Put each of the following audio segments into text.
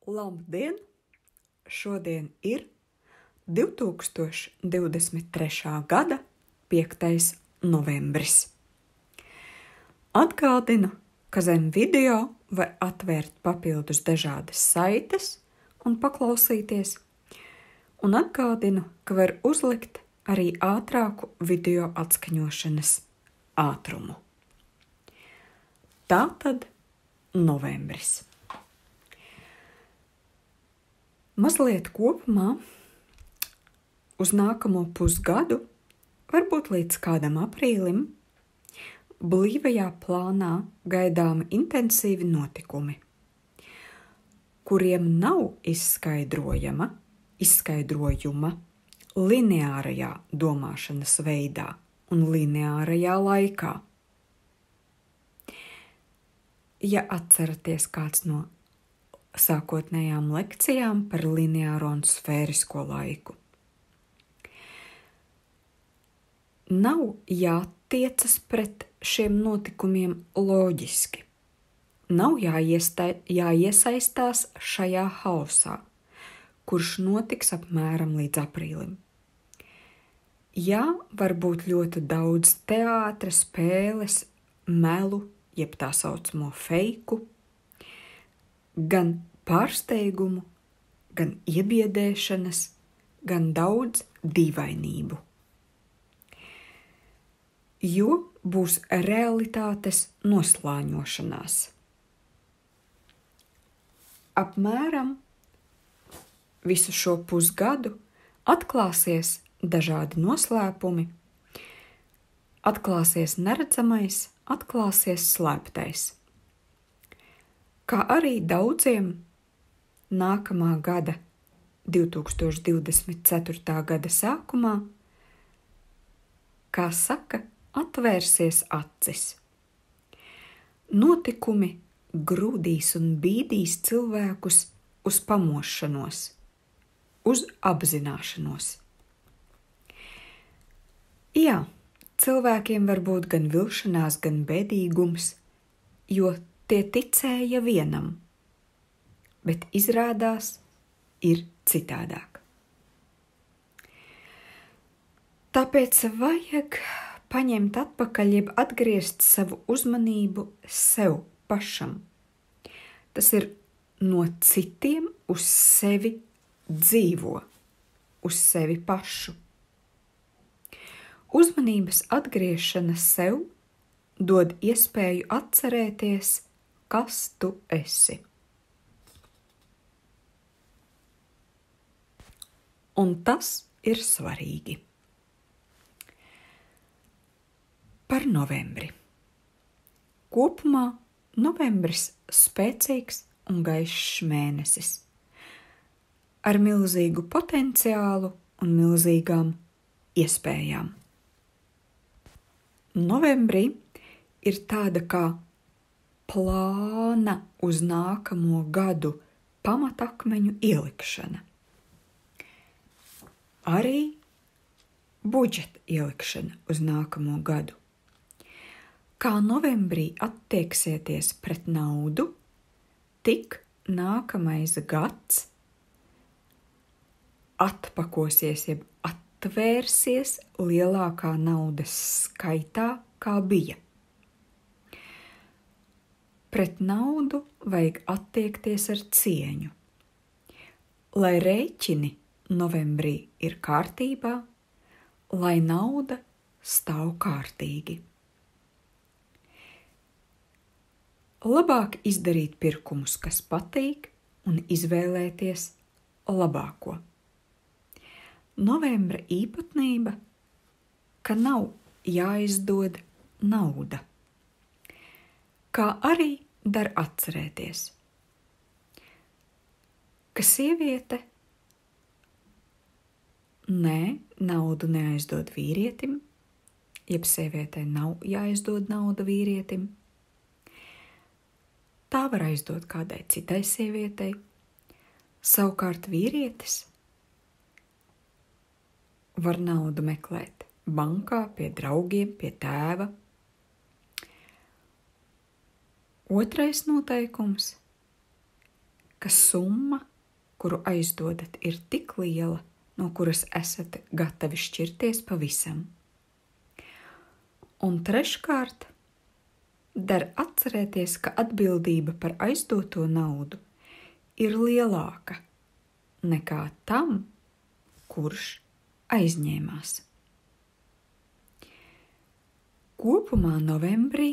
Labdien! Šodien ir 2023. gada 5. novembris. Atgādinu, ka zem video var atvērt papildus dažādas saites un paklausīties, un atgādinu, ka var uzlikt arī ātrāku video atskaņošanas ātrumu. Tātad novembris. Mazliet kopumā uz nākamo pusgadu, varbūt līdz kādam aprīlim, blīvajā plānā gaidāmi intensīvi notikumi, kuriem nav izskaidrojuma lineārajā domāšanas veidā un lineārajā laikā. Ja atceraties kāds no sākotnējām lekcijām par lineāro un sfērisko laiku. Nav jātiecas pret šiem notikumiem loģiski. Nav jāiesaistās šajā haosā, kurš notiks apmēram līdz aprīlim. Jā, var būt ļoti daudz teātra, spēles, melu, jeb tā saucamo feiku, gan pārsteigumu, gan iebiedēšanas, gan daudz dīvainību. Jo būs realitātes noslāņošanās. Apmēram visu šo pusgadu atklāsies dažādi noslēpumi, atklāsies neredzamais, atklāsies slēptais. Kā arī daudziem nākamā gada, 2024. gada sākumā, kā saka, atvērsies acis. Notikumi grūdīs un bīdīs cilvēkus uz pamošanos, uz apzināšanos. Jā, cilvēkiem var būt gan vilšanās, gan bēdīgums, jo tie ticēja vienam, bet izrādās ir citādāk. Tāpēc vajag paņemt atpakaļ, jeb atgriezt savu uzmanību sev pašam. Tas ir no citiem uz sevi dzīvo, uz sevi pašu. Uzmanības atgriešana sev dod iespēju atcerēties, kas tu esi. Un tas ir svarīgi. Par novembri. Kopumā novembris spēcīgs un gaišs mēnesis, ar milzīgu potenciālu un milzīgām iespējām. Novembrī ir tāda kā plāna uz nākamo gadu pamatakmeņu ielikšana. Arī budžeta ielikšana uz nākamo gadu. Kā novembrī attieksieties pret naudu, tik nākamais gads atpakosies, jeb atvērsies lielākā naudas skaitā, kā bija. Pret naudu vajag attiekties ar cieņu, lai rēķini novembrī ir kārtībā, lai nauda stāv kārtīgi. Labāk izdarīt pirkumus, kas patīk, un izvēlēties labāko. Novembra īpatnība, ka nav jāizdod nauda. Kā arī dar atcerēties, ka sieviete naudu neaizdod vīrietim, jeb sievietei nav jāizdod nauda vīrietim. Tā var aizdot kādai citai sievietei. Savukārt vīrietis var naudu meklēt bankā, pie draugiem, pie tēva. Otrais noteikums ka summa, kuru aizdodat, ir tik liela, no kuras esat gatavi šķirties pavisam. Un treškārt, der atcerēties, ka atbildība par aizdoto naudu ir lielāka nekā tam, kurš aizņēmās. Kopumā novembrī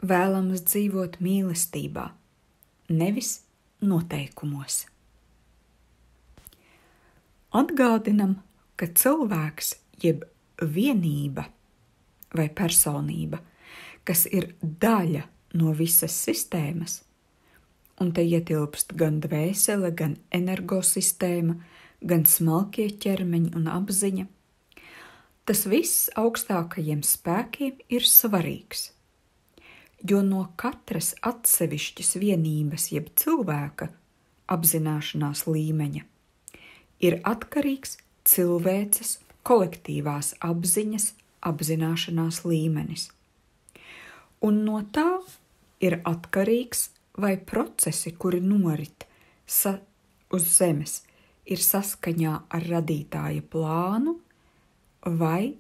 vēlams dzīvot mīlestībā, nevis noteikumos. Atgādinam, ka cilvēks jeb vienība vai personība, kas ir daļa no visas sistēmas, un te ietilpst gan dvēsele, gan energosistēma, gan smalkie ķermeņi un apziņa, tas viss augstākajiem spēkiem ir svarīgs, jo no katras atsevišķas vienības jeb cilvēka apzināšanās līmeņa ir atkarīgs cilvēces kolektīvās apziņas apzināšanās līmenis. Un no tā ir atkarīgs, vai procesi, kuri norit uz zemes, ir saskaņā ar radītāja plānu vai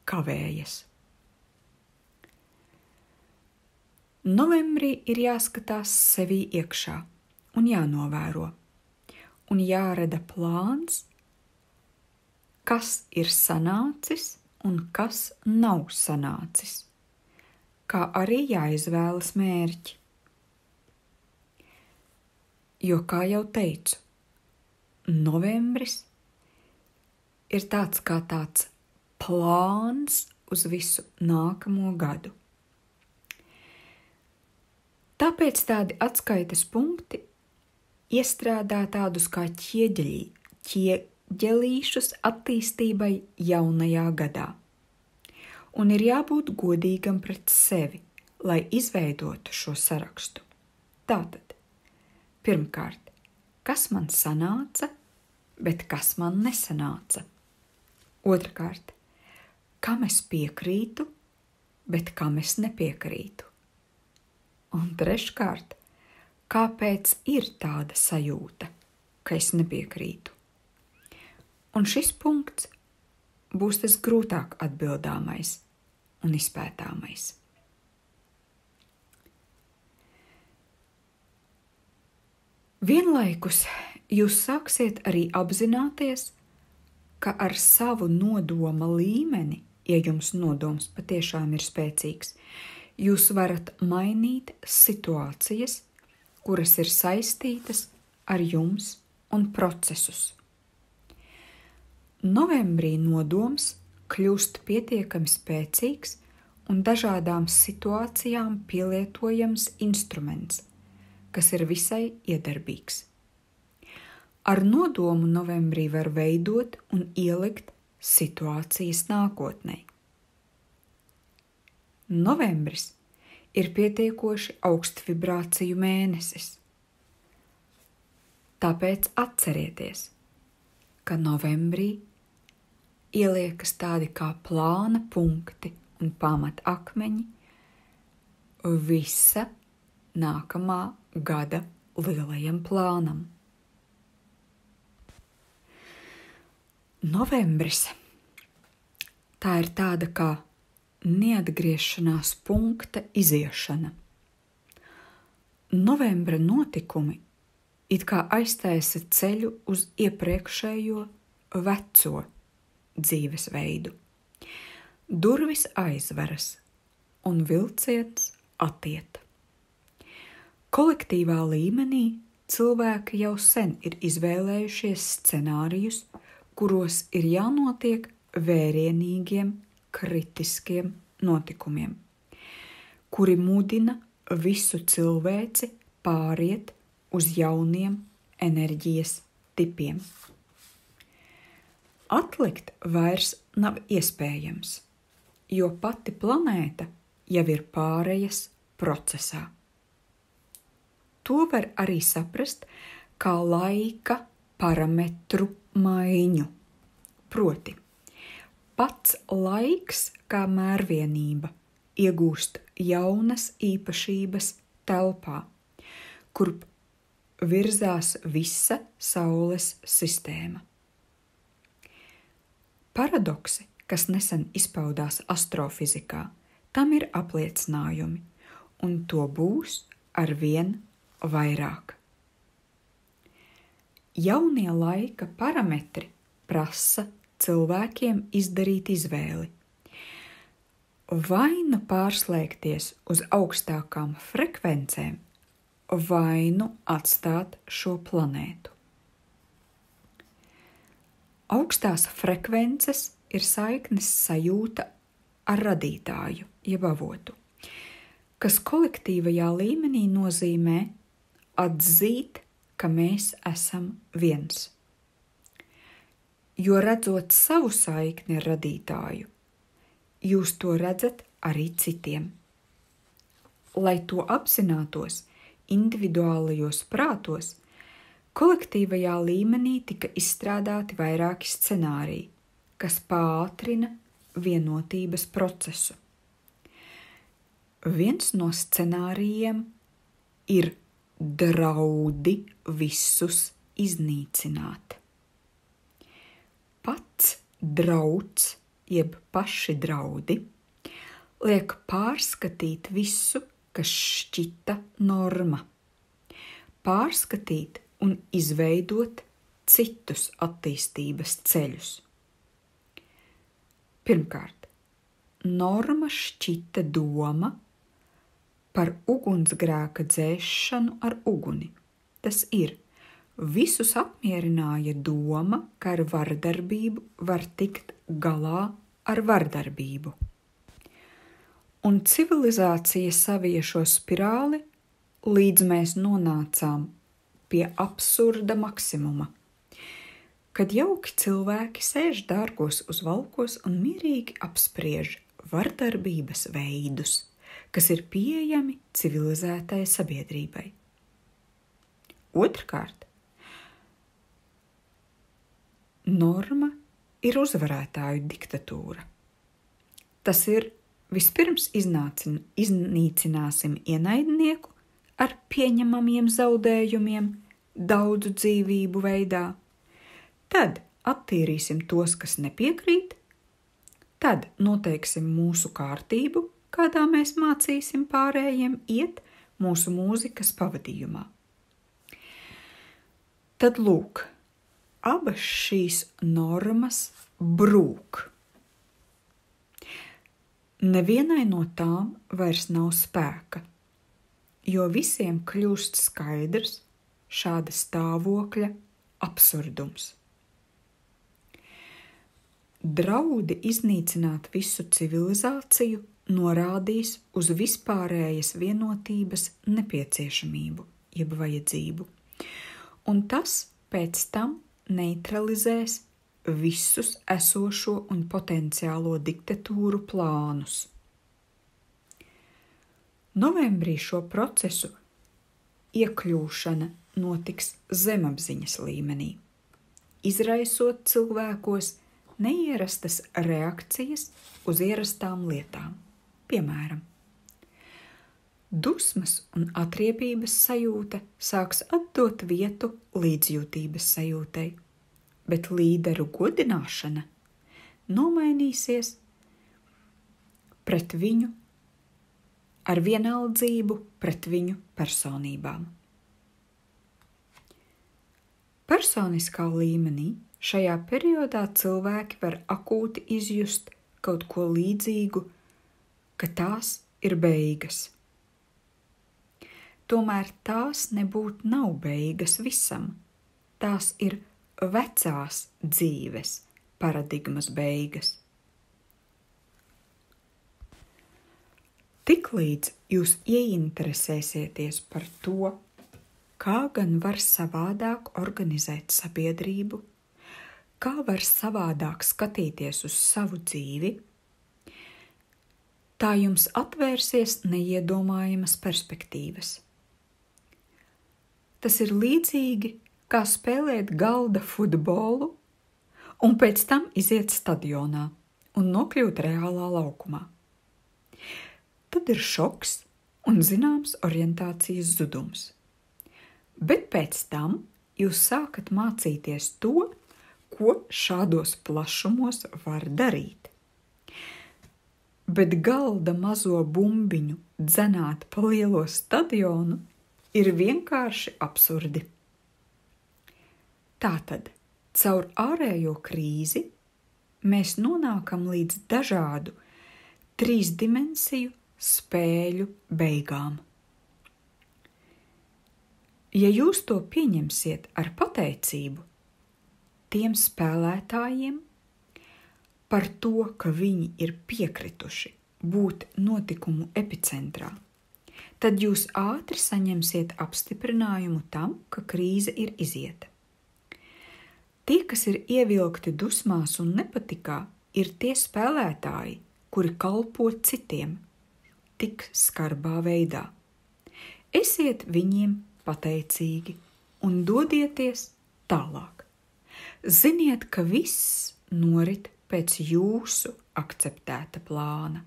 kavējas. Novembrī ir jāskatās sevī iekšā un jānovēro, un jārada plāns, kas ir sanācis un kas nav sanācis, kā arī jāizvēlas mērķi. Jo, kā jau teicu, novembris ir tāds kā tāds plāns uz visu nākamo gadu. Tāpēc tādi atskaites punkti iestrādā tādus kā ķieģelīšus attīstībai jaunajā gadā. Un ir jābūt godīgam pret sevi, lai izveidotu šo sarakstu. Tātad, pirmkārt, kas man sanāca, bet kas man nesanāca? Otrkārt, kam es piekrītu, bet kam es nepiekrītu? Un treškārt, kāpēc ir tāda sajūta, ka es nepiekrītu? Un šis punkts būs tas grūtāk atbildāmais un izpētāmais. Vienlaikus jūs sāksiet arī apzināties, ka ar savu nodoma līmeni, ja jums nodoms patiešām ir spēcīgs, jūs varat mainīt situācijas, kuras ir saistītas ar jums un procesus. Novembrī nodoms kļūst pietiekami spēcīgs un dažādām situācijām pielietojams instruments, kas ir visai iedarbīgs. Ar nodomu novembrī var veidot un ielikt situācijas nākotnē. Novembris ir pietiekoši augstvibrāciju mēnesis. Tāpēc atcerieties, ka novembrī ieliekas tādi kā plāna punkti un pamatakmeņi visa nākamā gada lielajam plānam. Novembris – tā ir tāda kā neatgriešanās punkta iziešana. Novembra notikumi it kā aiztaisa ceļu uz iepriekšējo veco dzīvesveidu. Durvis aizveras un vilciens attiet. Kolektīvā līmenī cilvēki jau sen ir izvēlējušies scenārijus, kuros ir jānotiek vērienīgiem, kritiskiem notikumiem, kuri mudina visu cilvēci pāriet uz jauniem enerģijas tipiem. Atlikt vairs nav iespējams, jo pati planēta jau ir pārejas procesā. To var arī saprast kā laika parametru maiņu, proti, pats laiks kā mērvienība iegūst jaunas īpašības telpā, kurp virzās visa Saules sistēma. Paradoksi, kas nesen izpaudās astrofizikā, tam ir apliecinājumi, un to būs arvien vairāk. Jaunie laika parametri prasa cilvēkiem izdarīt izvēli. Vai nu pārslēgties uz augstākām frekvencēm, vai nu atstāt šo planētu. Augstās frekvences ir saiknes sajūta ar radītāju, jeb avotu, kas kolektīvajā līmenī nozīmē atzīt, ka mēs esam viens. Jo redzot savu saikni ar radītāju, jūs to redzat arī citiem. Lai to apzinātos individuālajos prātos, kolektīvajā līmenī tika izstrādāti vairāki scenāriji, kas pātrina vienotības procesu. Viens no scenārijiem ir draudi visus iznīcināt. Pats drauds, jeb paši draudi, liek pārskatīt visu, kas šķita norma, pārskatīt un izveidot citus attīstības ceļus. Pirmkārt, norma šķita doma par ugunsgrēka dzēšanu ar uguni. Tas ir, visus apmierināja doma, ka ar vardarbību var tikt galā ar vardarbību. Un civilizācija saviešo spirāli, līdz mēs nonācām pie absurda maksimuma, kad jauki cilvēki sēž dārgos uz valkos un mierīgi apspriež vardarbības veidus, kas ir pieejami civilizētai sabiedrībai. Otrkārt, norma ir uzvarētāju diktatūra. Tas ir, vispirms iznīcināsim ienaidnieku ar pieņemamiem zaudējumiem daudzu dzīvību veidā, tad attīrīsim tos, kas nepiekrīt, tad noteiksim mūsu kārtību, kādā mēs mācīsim pārējiem iet mūsu mūzikas pavadījumā. Tad lūk, abas šīs normas brūk. Nevienai no tām vairs nav spēka, jo visiem kļūst skaidrs šāda stāvokļa absurdums. Draudi iznīcināt visu civilizāciju norādīs uz vispārējas vienotības nepieciešamību, jeb vajadzību, un tas pēc tam neutralizēs visus esošo un potenciālo diktatūru plānus. Novembrī šo procesu iekļūšana notiks zemapziņas līmenī, izraisot cilvēkos neierastas reakcijas uz ierastām lietām. Piemēram, dusmas un atriebības sajūta sāks atdot vietu līdzjūtības sajūtai, bet līderu godināšana nomainīsies pret viņu ar vienaldzību pret viņu personībām. Personiskā līmenī šajā periodā cilvēki var akūti izjust kaut ko līdzīgu, ka tās ir beigas. Tomēr tās nebūtu nav beigas visam, tās ir vecās dzīves paradigmas beigas. Tiklīdz jūs ieinteresēsieties par to, kā gan var savādāk organizēt sabiedrību, kā var savādāk skatīties uz savu dzīvi, tā jums atvērsies neiedomājamas perspektīvas. Tas ir līdzīgi, kā spēlēt galda futbolu un pēc tam iziet stadionā un nokļūt reālā laukumā. Tad ir šoks un zināms orientācijas zudums. bet pēc tam jūs sākat mācīties to, ko šādos plašumos var darīt. Bet galda mazo bumbiņu dzenāt pa lielo stadionu ir vienkārši absurdi. Tātad, caur ārējo krīzi mēs nonākam līdz dažādu 3 dimensiju spēļu beigām. Ja jūs to pieņemsiet ar pateicību tiem spēlētājiem par to, ka viņi ir piekrituši būt notikumu epicentrā, tad jūs ātri saņemsiet apstiprinājumu tam, ka krīze ir izieta. Tie, kas ir ievilkti dusmās un nepatikā, ir tie spēlētāji, kuri kalpo citiem tik skarbā veidā. Esiet viņiem pateicīgi un dodieties tālāk. Ziniet, ka viss norit pēc jūsu akceptēta plāna,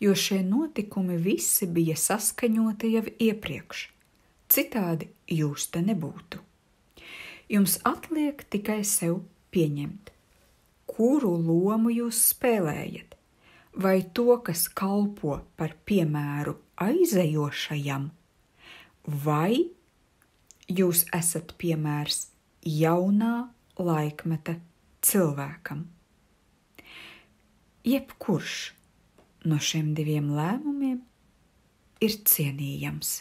jo šie notikumi visi bija saskaņoti jau iepriekš, citādi jūs te nebūtu. Jums atliek tikai sev pieņemt, kuru lomu jūs spēlējat, vai to, kas kalpo par piemēru aizejošajam, vai jūs esat piemērs jaunā laikmeta cilvēkam. Jebkurš no šiem 2 lēmumiem ir cienījams.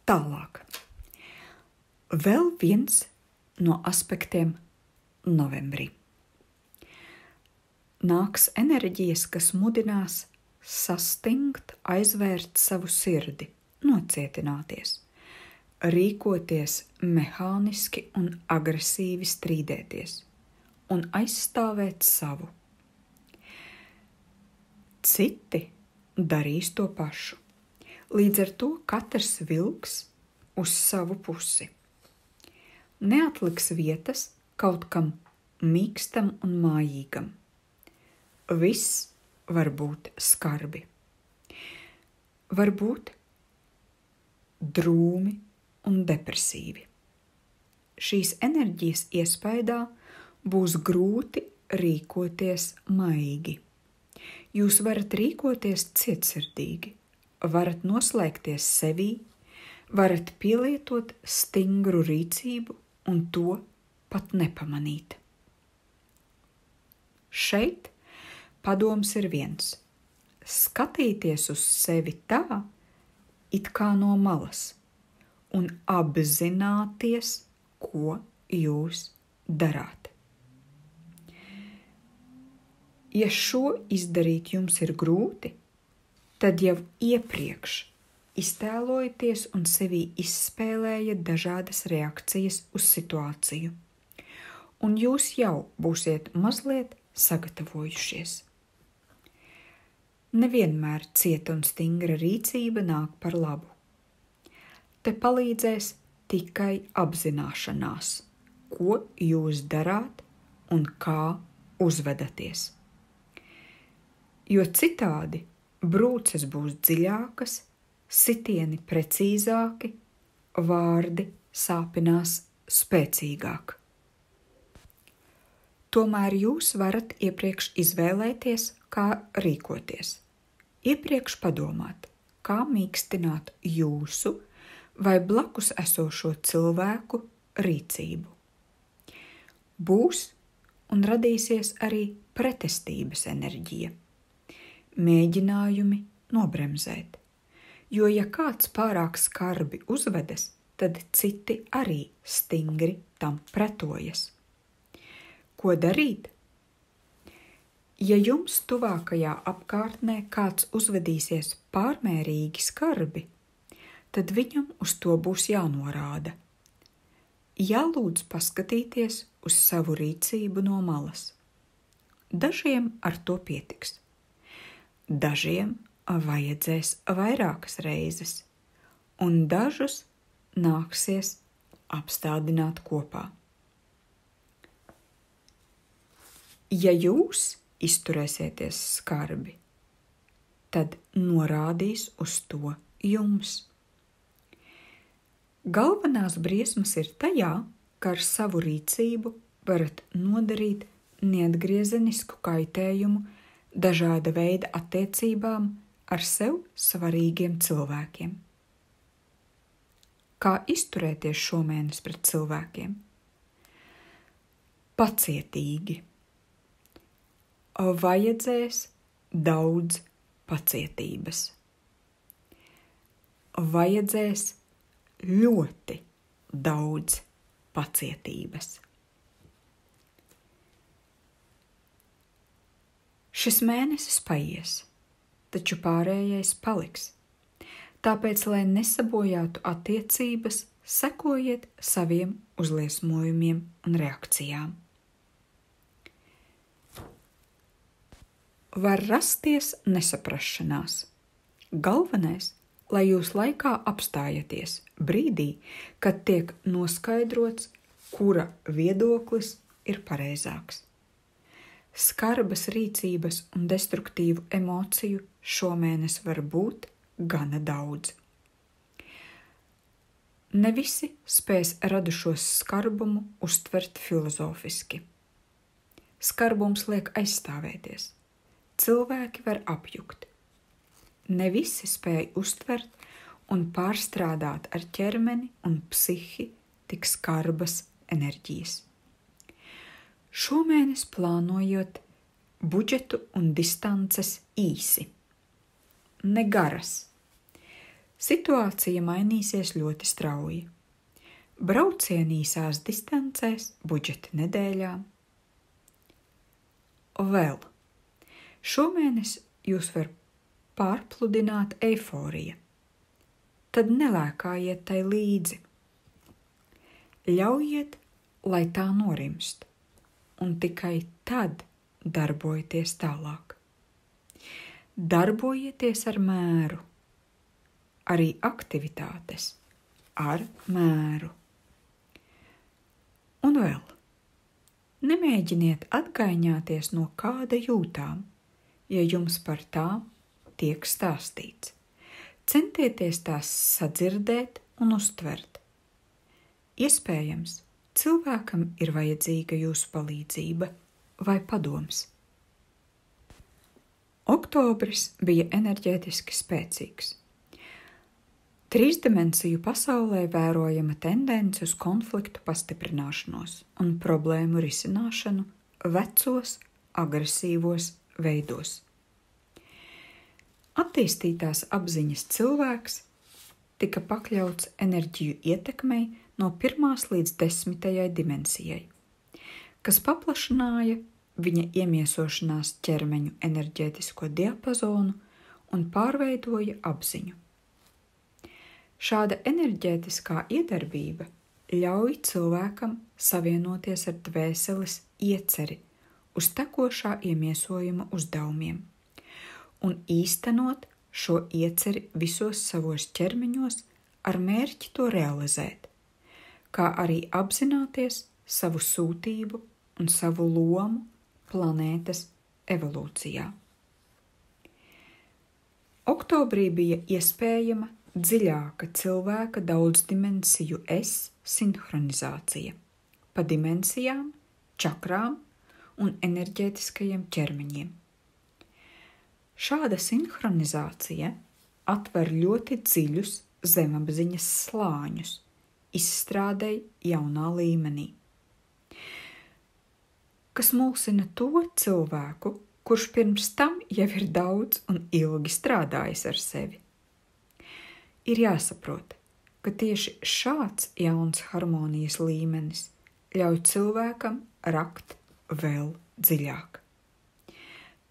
Tālāk. Vēl viens no aspektiem novembrī. Nāks enerģijas, kas mudinās sastingt, aizvērt savu sirdi, nocietināties, rīkoties mehāniski un agresīvi strīdēties un aizstāvēt savu. Citi darīs to pašu. Līdz ar to katrs vilks uz savu pusi. Neatliks vietas kaut kam mīkstam un mājīgam. Viss var būt skarbi. Var būt drūmi un depresīvi. Šīs enerģijas iespaidā būs grūti rīkoties maigi. Jūs varat rīkoties cietsirdīgi, varat noslēgties sevī, varat pielietot stingru rīcību un to pat nepamanīt. Šeit padoms ir viens – skatīties uz sevi tā, it kā no malas, un apzināties, ko jūs darāt. Ja šo izdarīt jums ir grūti, tad jau iepriekš iztēlojieties un sevī izspēlējiet dažādas reakcijas uz situāciju, un jūs jau būsiet mazliet sagatavojušies. Nevienmēr cieta un stingra rīcība nāk par labu. Te palīdzēs tikai apzināšanās, ko jūs darāt un kā uzvedaties. Jo citādi brūces būs dziļākas, sitieni precīzāki, vārdi sāpinās spēcīgāk. Tomēr jūs varat iepriekš izvēlēties, kā rīkoties. Iepriekš padomāt, kā mīkstināt jūsu vai blakus esošo cilvēku rīcību. Būs un radīsies arī pretestības enerģija, mēģinājumi nobremzēt, jo ja kāds pārāk skarbi uzvedas, tad citi arī stingri tam pretojas. Ko darīt? Ja jums tuvākajā apkārtnē kāds uzvedīsies pārmērīgi skarbi, tad viņam uz to būs jānorāda. Jālūdz paskatīties uz savu rīcību no malas. Dažiem ar to pietiks. Dažiem vajadzēs vairākas reizes, un dažus nāksies apstādināt kopā. Ja jūs izturēsieties skarbi, tad norādīs uz to jums. Galvenās briesmas ir tajā, ka ar savu rīcību varat nodarīt neatgriezenisku kaitējumu dažāda veida attiecībām ar sev svarīgiem cilvēkiem. Kā izturēties šomēnes pret cilvēkiem? Pacietīgi. Vajadzēs daudz pacietības. Vajadzēs ļoti daudz pacietības. Šis mēnesis paies, taču pārējais paliks. Tāpēc, lai nesabojātu attiecības, sekojiet saviem uzliesmojumiem un reakcijām. Var rasties nesaprašanās. Galvenais, lai jūs laikā apstājaties brīdī, kad tiek noskaidrots, kura viedoklis ir pareizāks. Skarbas rīcības un destruktīvu emociju šomēnes var būt gana daudz. Ne visi spēs radušos skarbumu uztvert filozofiski. Skarbums liek aizstāvēties. Cilvēki var apjukt. Ne visi spēj uztvert un pārstrādāt ar ķermeni un psihi tik skarbas enerģijas. Šomēnes plānojot budžetu un distances īsi, ne garas. Situācija mainīsies ļoti strauji. Braucieni īsās distancēs, budžeti nedēļām. Vēl. Šomēnes jūs var pārpludināt eiforija. Tad nelēkājiet tai līdzi. Ļaujiet, lai tā norimst, un tikai tad darbojieties tālāk. Darbojieties ar mēru, arī aktivitātes ar mēru. Un vēl, nemēģiniet atgaiņāties no kāda jūtām, ja jums par tām tiek stāstīts. Centieties tās sadzirdēt un uztvert. Iespējams, cilvēkam ir vajadzīga jūsu palīdzība vai padoms. Oktobris bija enerģētiski spēcīgs. Trīsdimensiju pasaulē vērojama tendence uz konfliktu pastiprināšanos un problēmu risināšanu vecos, agresīvos veidos. Attīstītās apziņas cilvēks tika pakļauts enerģiju ietekmei no 1. līdz 10. dimensijai, kas paplašināja viņa iemiesošanās ķermeņu enerģētisko diapazonu un pārveidoja apziņu. Šāda enerģētiskā iedarbība ļauj cilvēkam savienoties ar dvēseles ieceri uz tekošā iemiesojuma uzdevumiem un īstenot šo ieceri visos savos ķermeņos ar mērķi to realizēt, kā arī apzināties savu sūtību un savu lomu planētas evolūcijā. Oktobrī bija iespējama dziļāka cilvēka daudzdimensiju es sinhronizācija pa dimensijām, čakrām un enerģētiskajiem ķermeņiem. Šāda sinhronizācija atver ļoti dziļus zemapziņas slāņus, izstrādei jaunā līmenī, kas mulsina to cilvēku, kurš pirms tam jau ir daudz un ilgi strādājis ar sevi. Ir jāsaprot, ka tieši šāds jauns harmonijas līmenis ļauj cilvēkam rakt vēl dziļāk.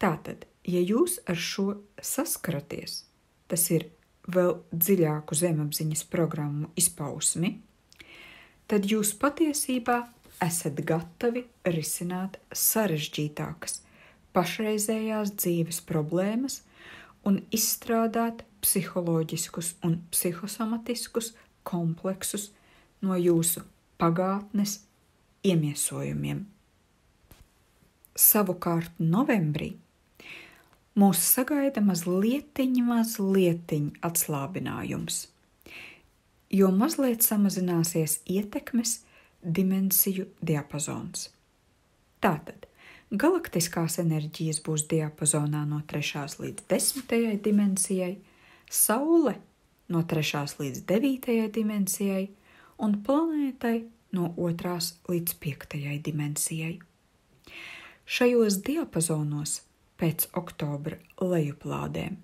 Tātad, ja jūs ar šo saskaraties, tas ir vēl dziļāku zemapziņas programmu izpausmi, tad jūs patiesībā esat gatavi risināt sarežģītākas pašreizējās dzīves problēmas un izstrādāt psiholoģiskus un psihosomatiskus kompleksus no jūsu pagātnes iemiesojumiem. Savukārt novembrī mūs sagaida mazlietiņ atslābinājums. jo mazliet samazināsies ietekmes dimensiju diapazons. Tātad galaktiskās enerģijas būs diapazonā no 3. līdz 10. dimensijai, Saule no 3. līdz 9. dimensijai un planētai no 2. līdz 5. dimensijai. Šajos diapazonos pēc oktobra lejuplādēm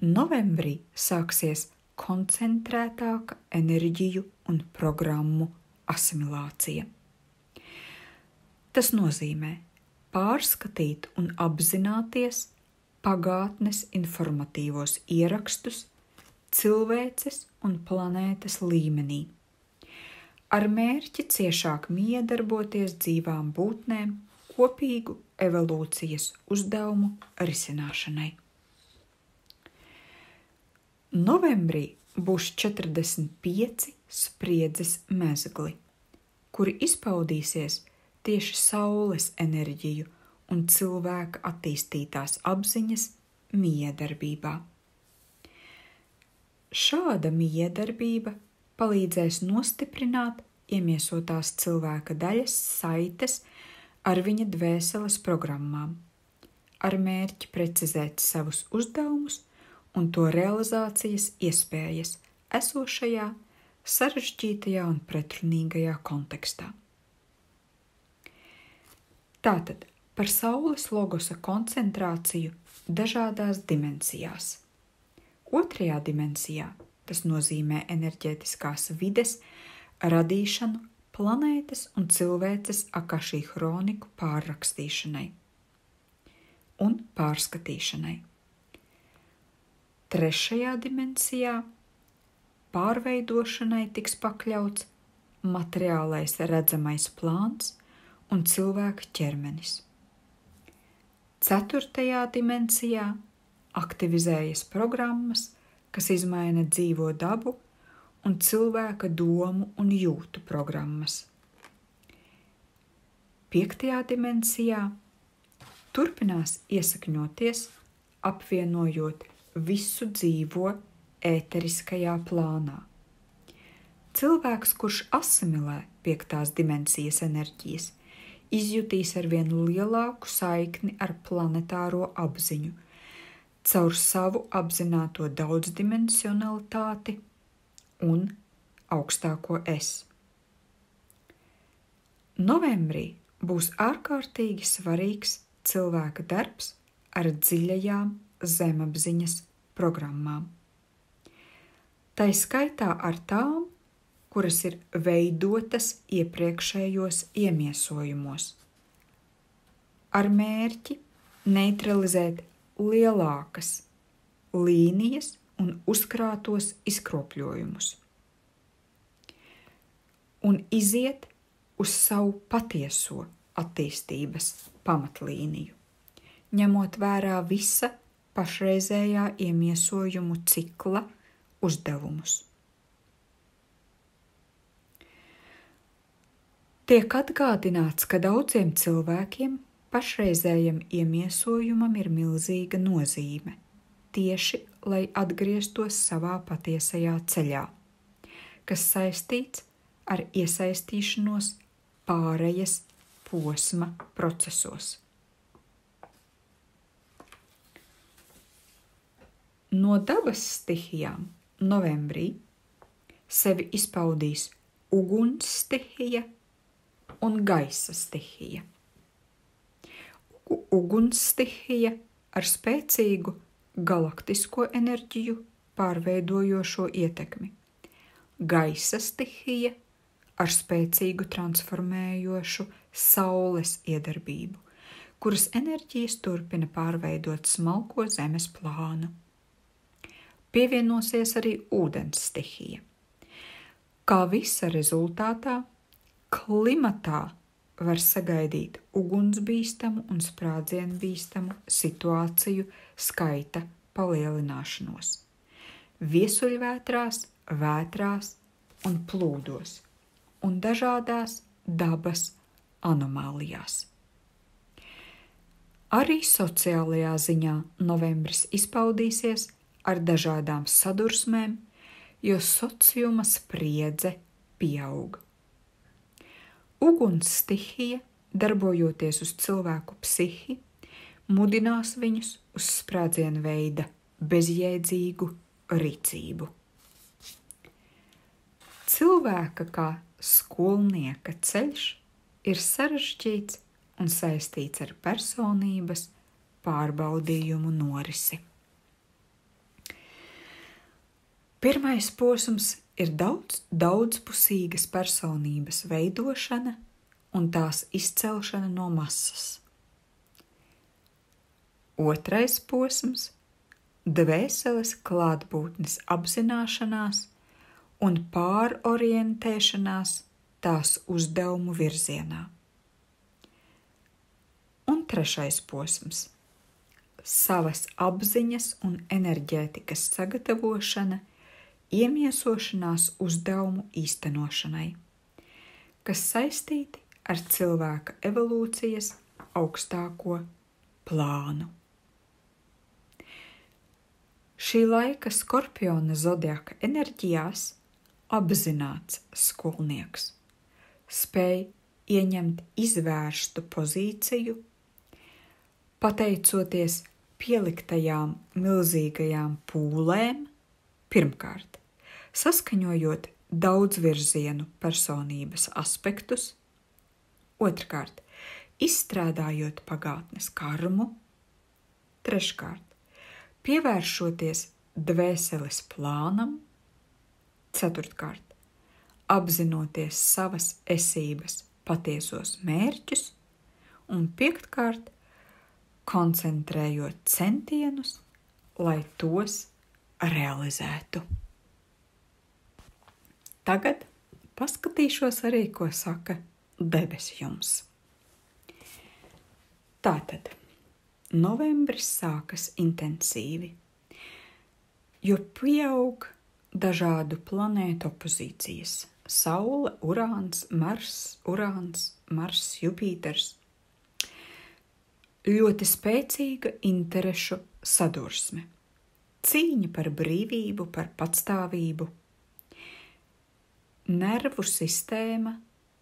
novembrī sāksies koncentrētāka enerģiju un programmu asimilācija. Tas nozīmē pārskatīt un apzināties pagātnes informatīvos ierakstus cilvēces un planētas līmenī, ar mērķi ciešāk miedarboties dzīvām būtnēm kopīgu evolūcijas uzdevumu risināšanai. Novembrī būs 45 spriedzes mezgli, kuri izpaudīsies tieši Saules enerģiju un cilvēka attīstītās apziņas miedarbībā. Šāda miedarbība palīdzēs nostiprināt iemiesotās cilvēka daļas saites ar viņa dvēseles programmām, ar mērķi precizēt savus uzdevumus un to realizācijas iespējas esošajā, sarežģītajā un pretrunīgajā kontekstā. Tātad par Saules logosa koncentrāciju dažādās dimensijās. 2. dimensijā tas nozīmē enerģētiskās vides radīšanu planētas un cilvēces akašī hroniku pārrakstīšanai un pārskatīšanai. 3. dimensijā pārveidošanai tiks pakļauts materiālais redzamais plāns un cilvēka ķermenis. 4. dimensijā aktivizējas programmas, kas izmaina dzīvo dabu un cilvēka domu un jūtu programmas. 5. dimensijā turpinās iesakņoties, apvienojot visu dzīvo ēteriskajā plānā. Cilvēks, kurš asimilē 5. dimensijas enerģijas, izjutīs arvien lielāku saikni ar planetāro apziņu, caur savu apzināto daudzdimensionalitāti un augstāko es. Novembrī būs ārkārtīgi svarīgs cilvēka darbs ar dziļajām zemapziņas programmām. Tai skaitā ar tām, kuras ir veidotas iepriekšējos iemiesojumos, ar mērķi neutralizēt lielākas līnijas un uzkrātos izkropļojumus un iziet uz savu patieso attīstības pamatlīniju, ņemot vērā visa pašreizējā iemiesojumu cikla uzdevumus. Tiek atgādināts, ka daudziem cilvēkiem pašreizējam iemiesojumam ir milzīga nozīme, tieši lai atgrieztos savā patiesajā ceļā, kas saistīts ar iesaistīšanos pārejas posma procesos. No dabas stihijām novembrī sevi izpaudīs uguns stihija un gaisa stihija. Uguns stihija ar spēcīgu galaktisko enerģiju pārveidojošo ietekmi. Gaisa stihija ar spēcīgu transformējošu saules iedarbību, kuras enerģijas turpina pārveidot smalko zemes plānu. Pievienosies arī ūdens stihija. Kā visa rezultātā, klimatā var sagaidīt ugunsbīstamu un sprādzienbīstamu situāciju skaita palielināšanos, viesuļvētrās, vētrās un plūdos un dažādās dabas anomālijās. Arī sociālajā ziņā novembris izpaudīsies ar dažādām sadursmēm, jo sociuma spriedze pieaug. Uguns stihija, darbojoties uz cilvēku psihi, mudinās viņus uz sprādziena veida bezjēdzīgu rīcību. Cilvēka kā skolnieka ceļš ir sarežģīts un saistīts ar personības pārbaudījumu norisi. Pirmais posms ir daudzpusīgas personības veidošana un tās izcelšana no masas. Otrais posms – dvēseles klātbūtnes apzināšanās un pārorientēšanās tās uzdevumu virzienā. Un trešais posms – savas apziņas un enerģētikas sagatavošana, iemiesošanās uzdevumu īstenošanai, kas saistīti ar cilvēka evolūcijas augstāko plānu. Šī laika Skorpiona zodiaka enerģijās apzināts skolnieks spēj ieņemt izvērstu pozīciju, pateicoties pieliktajām milzīgajām pūlēm, pirmkārt, saskaņojot daudzvirzienu personības aspektus, otrkārt, izstrādājot pagātnes karmu, treškārt, pievēršoties dvēseles plānam, ceturtkārt, apzinoties savas esības patiesos mērķus un piektkārt, koncentrējot centienus, lai tos realizētu. Tagad paskatīšos arī, ko saka debesis jums. Tātad, novembris sākas intensīvi, jo pieaug dažādu planētu opozīcijas – Saule, Urāns, Mars, Jupīters. Ļoti spēcīga interešu sadursme, cīņa par brīvību, par patstāvību, nervu sistēma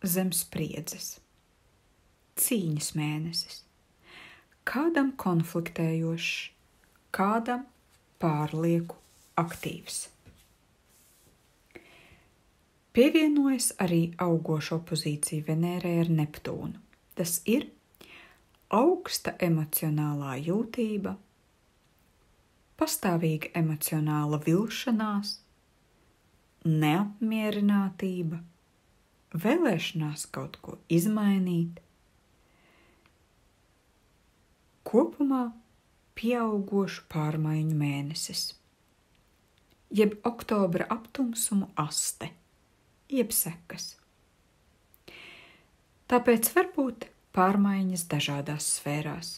zem spriedzes, cīņas mēnesis, kādam konfliktējošs, kādam pārlieku aktīvs. Pievienojas arī augoša opozīcija Venērai ar Neptūnu. Tas ir augsta emocionālā jūtība, pastāvīga emocionāla vilšanās, neapmierinātība, vēlēšanās kaut ko izmainīt. Kopumā pieaugošu pārmaiņu mēnesis, jeb oktobra aptumsumu aste, jeb sekas. Tāpēc var būt pārmaiņas dažādās sfērās.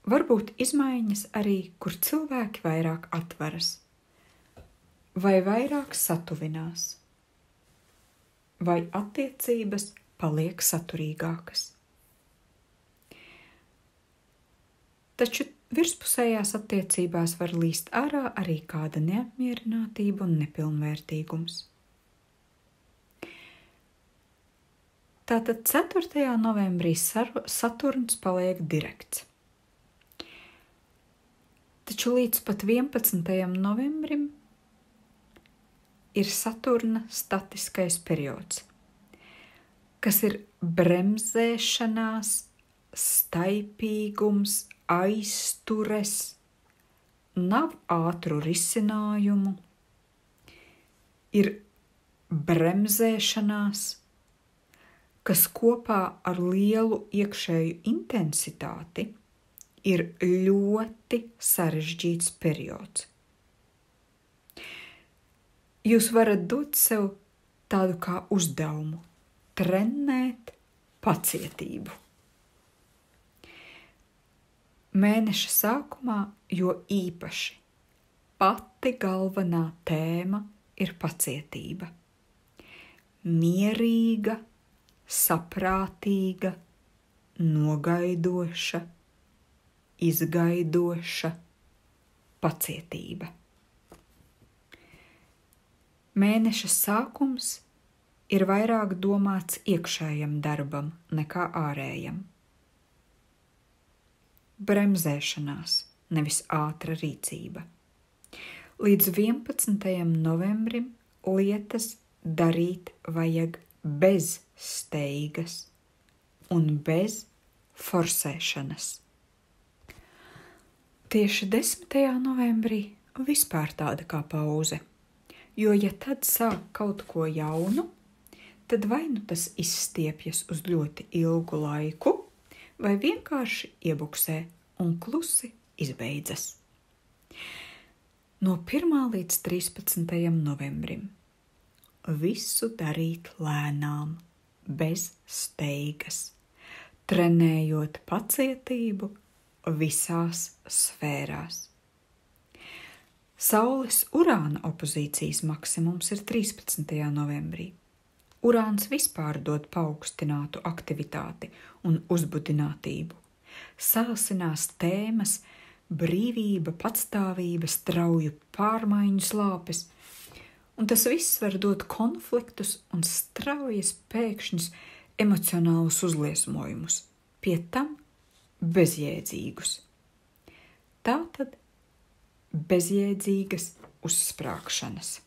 Varbūt izmaiņas arī, kur cilvēki vairāk atveras, vai vairāk satuvinās, vai attiecības paliek saturīgākas. Taču virspusējās attiecībās var līst ārā arī kāda neapmierinātība un nepilnvērtīgums. Tātad 4. novembrī Saturns paliek direkts. Taču līdz pat 11. novembrim ir Saturna statiskais periods, kas ir bremzēšanās, staipīgums, aiztures, nav ātru risinājumu, ir bremzēšanās, kas kopā ar lielu iekšēju intensitāti ir ļoti sarežģīts periods. Jūs varat dot sev tādu kā uzdevumu – trenēt pacietību. Mēneša sākumā, jo īpaši, pati galvenā tēma ir pacietība. Mierīga, saprātīga, nogaidoša, izgaidoša pacietība. Mēneša sākums ir vairāk domāts iekšējam darbam nekā ārējam. Bremzēšanās, nevis ātra rīcība. Līdz 11. novembrim lietas darīt vajag bez steigas un bez forsēšanas. Tieši 10. novembrī vispār tāda kā pauze, jo ja tad sāk kaut ko jaunu, tad vai nu tas izstiepjas uz ļoti ilgu laiku, vai vienkārši iebuksē un klusi izbeidzas. No 1. līdz 13. novembrim visu darīt lēnām, bez steigas, trenējot pacietību visās sfērās. Saules Urāna opozīcijas maksimums ir 13. novembrī. Urāns vispār dod paaugstinātu aktivitāti un uzbudinātību. Sāsinās tēmas brīvība, patstāvība, strauju pārmaiņu slāpes, un tas viss var dot konfliktus un straujas pēkšņus emocionālus uzliesmojumus, pie tam bezjēdzīgus. Tātad bezjēdzīgas uzsprāgšanas.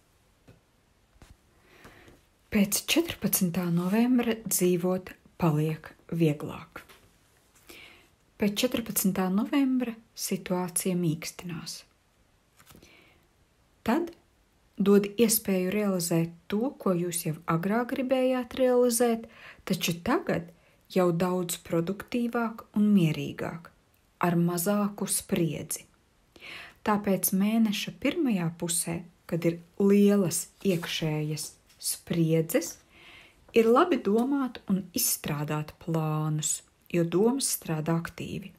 Pēc 14. novembra dzīvot paliek vieglāk. Pēc 14. novembra situācija mīkstinās. Tad dod iespēju realizēt to, ko jūs jau agrāk gribējāt realizēt, taču tagad jau daudz produktīvāk un mierīgāk, ar mazāku spriedzi. Tāpēc mēneša pirmajā pusē, kad ir lielas iekšējas spriedzes, ir labi domāt un izstrādāt plānus, jo domas strādā aktīvi.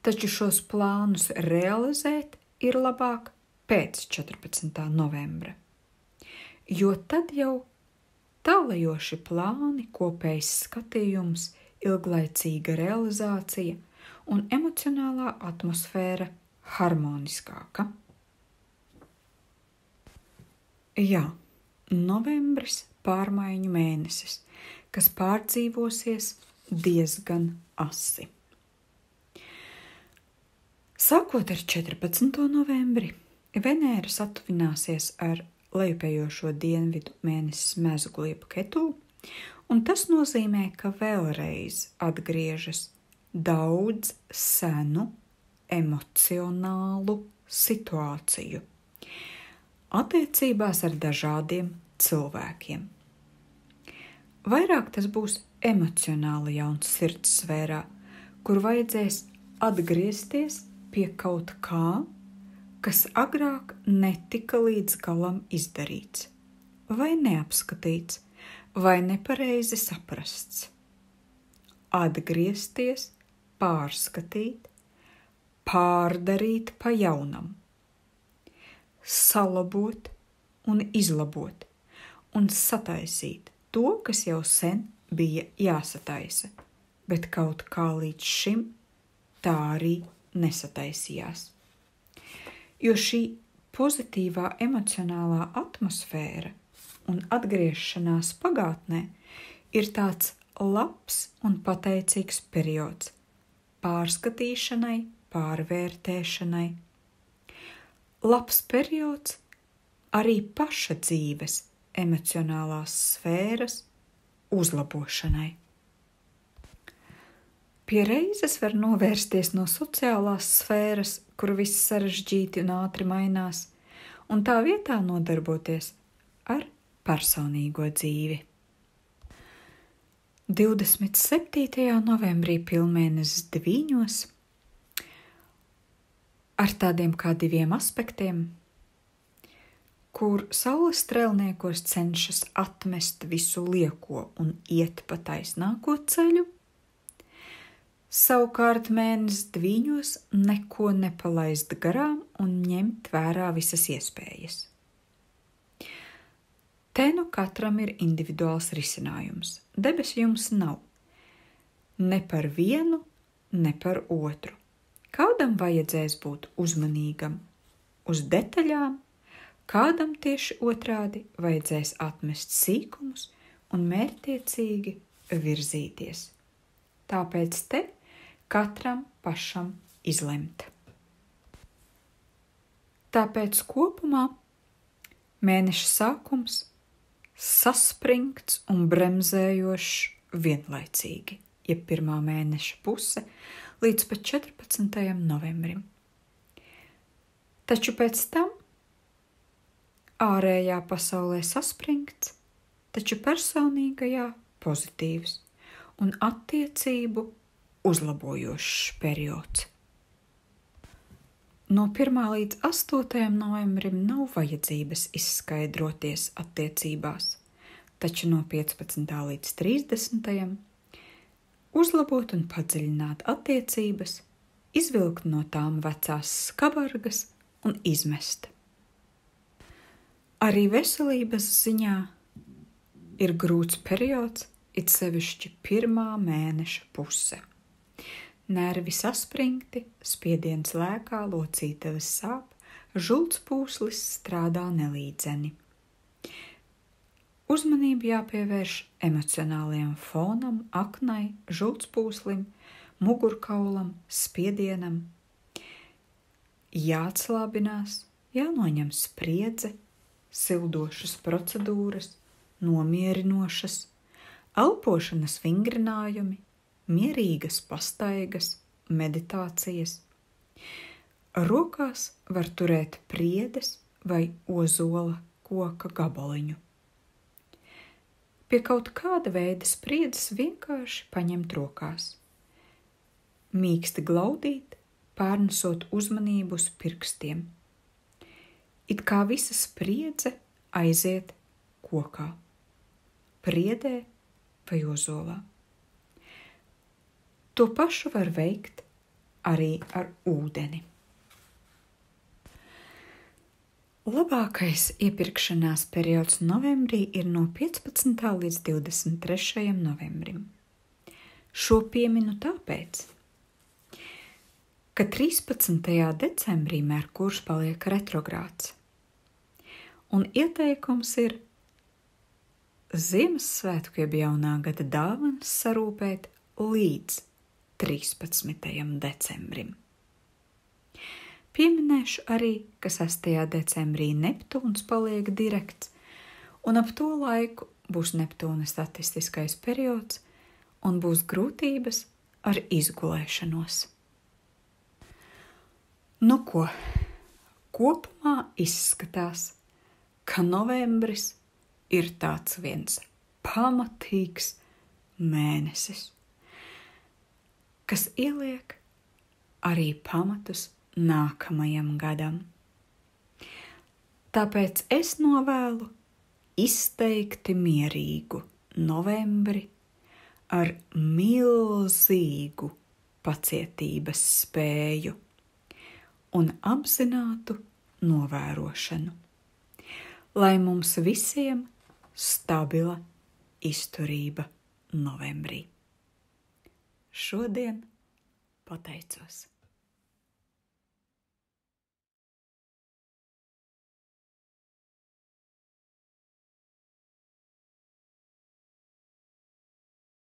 Taču šos plānus realizēt ir labāk pēc 14. novembra, jo tad jau tālajoši plāni, kopējs skatījums, ilglaicīga realizācija un emocionālā atmosfēra harmoniskāka. Jā, novembris pārmaiņu mēnesis, kas pārdzīvosies diezgan asi. Sākot ar 14. novembri, Venēra satuvināsies ar lejupējošo dienvidu mēnesis mezgliepu Ketū, un tas nozīmē, ka vēlreiz atgriežas daudz senu emocionālu situāciju attiecībās ar dažādiem cilvēkiem. Vairāk tas būs emocionāli jauns sirds sfērā, kur vajadzēs atgriezties pie kaut kā, kas agrāk netika līdz galam izdarīts, vai neapskatīts, vai nepareizi saprasts. Atgriezties, pārskatīt, pārdarīt pa jaunam, salabot un izlabot un sataisīt to, kas jau sen bija jāsataisa, bet kaut kā līdz šim tā arī nesataisījās. Jo šī pozitīvā emocionālā atmosfēra un atgriešanās pagātnē ir tāds labs un pateicīgs periods pārskatīšanai, pārvērtēšanai. Labs periods arī paša dzīves emocionālās sfēras uzlabošanai. Pie reizes var novērsties no sociālās sfēras, kur viss sarežģīti un ātri mainās, un tā vietā nodarboties ar personīgo dzīvi. 27. novembrī pilnmēnesis Dvīņos ar tādiem kā diviem aspektiem, kur saules strēlniekos cenšas atmest visu lieko un iet pa taisnāko ceļu, savukārt mēnesis Dvīņos neko nepalaist garām un ņemt vērā visas iespējas. Te nu katram ir individuāls risinājums. Debesu jums nav. Ne par vienu, ne par otru. Kādam vajadzēs būt uzmanīgam uz detaļām, Kādam tieši otrādi vajadzēs atmest sīkumus un mērķtiecīgi virzīties. Tāpēc te katram pašam izlemt. Tāpēc kopumā mēneša sākums saspringts un bremzējošs vienlaicīgi, ja pirmā mēneša puse līdz pat 14. novembrim. Taču pēc tam ārējā pasaulē saspringts, taču personīgajā pozitīvs un attiecību uzlabojošs periods. No 1. līdz 8. novembrim nav vajadzības izskaidroties attiecībās, taču no 15. līdz 30. uzlabot un padziļināt attiecības, izvilkt no tām vecās skabargas un izmest. Arī veselības ziņā ir grūts periods, it sevišķi pirmā mēneša puse. Nervi saspringti, spiediens lēkā, locīteles sāp, žultspūslis strādā nelīdzeni. Uzmanību jāpievērš emocionālajam fonam, aknai, žultspūslim, mugurkaulam, spiedienam. Jāatslābinās, jānoņem spriedze, sildošas procedūras, nomierinošas, elpošanas vingrinājumi, mierīgas pastaigas, meditācijas. Rokās var turēt priedes vai ozola koka gabaliņu. Pie kaut kāda veida spriedzes vienkārši paņemt rokās. Mīksti glaudīt, pārnesot uzmanību uz pirkstiem. It kā visa spriedze aiziet kokā, priedē vai ozolā. To pašu var veikt arī ar ūdeni. Labākais iepirkšanās periods novembrī ir no 15. līdz 23. novembrim. Šo pieminu tāpēc, ka 13. decembrī Merkurs paliek retrogrāds, un ieteikums ir Ziemassvētku jeb jaunā gada dāvanas sarūpēt līdz 13. decembrim. Pieminēšu arī, ka 6. decembrī Neptūns paliek direkts, un ap to laiku būs Neptūna statistiskais periods un būs grūtības ar izgulēšanos. Nu ko, kopumā izskatās, ka novembris ir tāds viens pamatīgs mēnesis, kas ieliek arī pamatus nākamajam gadam. Tāpēc es novēlu izteikti mierīgu novembri ar milzīgu pacietības spēju un apzinātu novērošanu, lai mums visiem stabila izturība novembrī. Šodien pateicos.